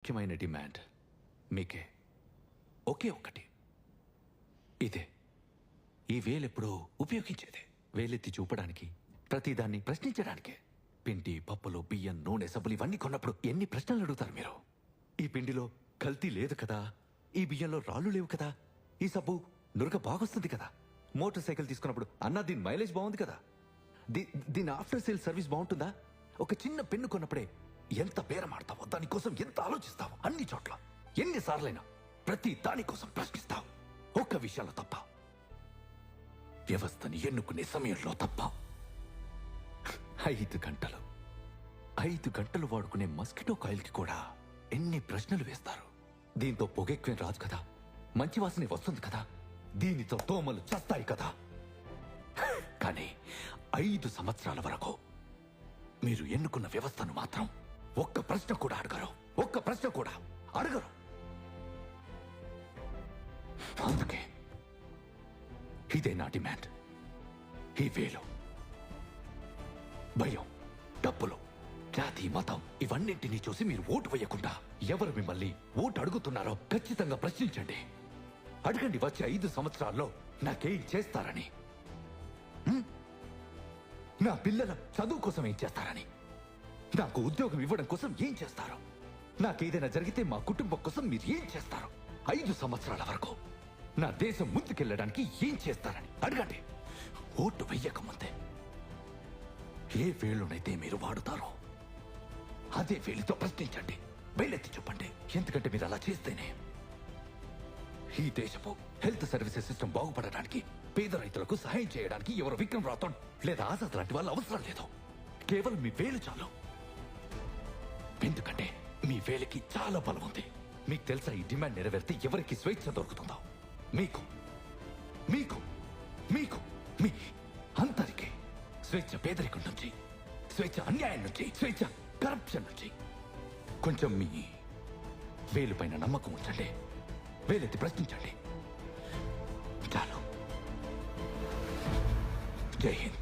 ముఖ్యమైన డిమాండ్ మీకే. ఒకే ఒక్కటి, ఇదే. ఈ వేలెప్పుడూ ఉపయోగించేదే. వేలెత్తి చూపడానికి, ప్రతిదాన్ని ప్రశ్నించడానికే. పిండి, పప్పులు, బియ్యం, నూనె, సబ్బులు ఇవన్నీ కొన్నప్పుడు ఎన్ని ప్రశ్నలు అడుగుతారు మీరు? ఈ పిండిలో కల్తీ లేదు కదా, ఈ బియ్యంలో రాళ్ళు లేవు కదా, ఈ సబ్బు నురగ బాగొస్తుంది కదా, మోటార్ సైకిల్ తీసుకున్నప్పుడు అన్నా దీని మైలేజ్ బాగుంది కదా, దీని ఆఫ్టర్ సేల్ సర్వీస్ బాగుంటుందా? ఒక చిన్న పెన్ను కొన్నప్పుడే ఎంత బేరమాడతావో, దానికోసం ఎంత ఆలోచిస్తావో, అన్ని చోట్ల ఎన్నిసార్లైనా ప్రతి దానికోసం ప్రశ్నిస్తావు. ఒక్క విషయంలో తప్ప, వ్యవస్థని ఎన్నుకునే సమయంలో తప్ప. 5 గంటలు వాడుకునే మస్కిటో కాయిల్కి కూడా ఎన్ని ప్రశ్నలు వేస్తారు. దీంతో పొగెక్కువ రాదు కదా, మంచి వాసన వస్తుంది కదా, దీనితో దోమలు చస్తాయి కదా. కానీ 5 సంవత్సరాల వరకు మీరు ఎన్నుకున్న వ్యవస్థను మాత్రం ఒక్క ప్రశ్న కూడా అడగరు. ఒక్క ప్రశ్న కూడా అడగరు. అందుకే ఇదే నా డిమాండ్. ఈ వేలు, భయం, డబ్బులు, జాతి, మతం ఇవన్నింటినీ చూసి మీరు ఓటు వేయకుండా ఎవరు మిమ్మల్ని ఓటు అడుగుతున్నారో ఖచ్చితంగా ప్రశ్నించండి. అడగండి, వచ్చే 5 సంవత్సరాల్లో నాకేం చేస్తారని, నా పిల్లల చదువు కోసం ఏం చేస్తారని, నాకు ఉద్యోగం ఇవ్వడం కోసం ఏం చేస్తారో, నాకేదైనా జరిగితే మా కుటుంబం కోసం మీరు ఏం చేస్తారో, 5 సంవత్సరాల వరకు నా దేశం ముందుకెళ్ళడానికి ఏం చేస్తారని అడగండి. ఓటు వెయ్యకముందే ఏ వేలునైతే మీరు వాడుతారో అదే వేలితో ప్రశ్నించండి, వేలెత్తి చూపండి. ఎందుకంటే మీరు అలా చేస్తేనే ఈ దేశపు హెల్త్ సర్వీసెస్ సిస్టమ్ బాగుపడడానికి, పేద రైతులకు సహాయం చేయడానికి ఎవరు విక్రమ్ రాథోడ్ లేదా ఆజాద్ లాంటి వాళ్ళు అవసరం లేదు. కేవలం మీ వేలు చాలు. ఎందుకంటే మీ వేలికి చాలా బలం ఉంది. మీకు తెలుసా, ఈ డిమాండ్ నెరవేరితే ఎవరికి స్వేచ్ఛ దొరుకుతుందో? మీకు మీకు మీకు మీ అందరికీ స్వేచ్ఛ. పేదరికం నుంచి, స్వేచ్ఛ అన్యాయం నుంచి, స్వేచ్ఛ కరప్షన్ నుంచి. కొంచెం మీ వేలు పైన నమ్మకం ఉంచండి, వేలెత్తి ప్రశ్నించండి. చాలు. జై హింద్.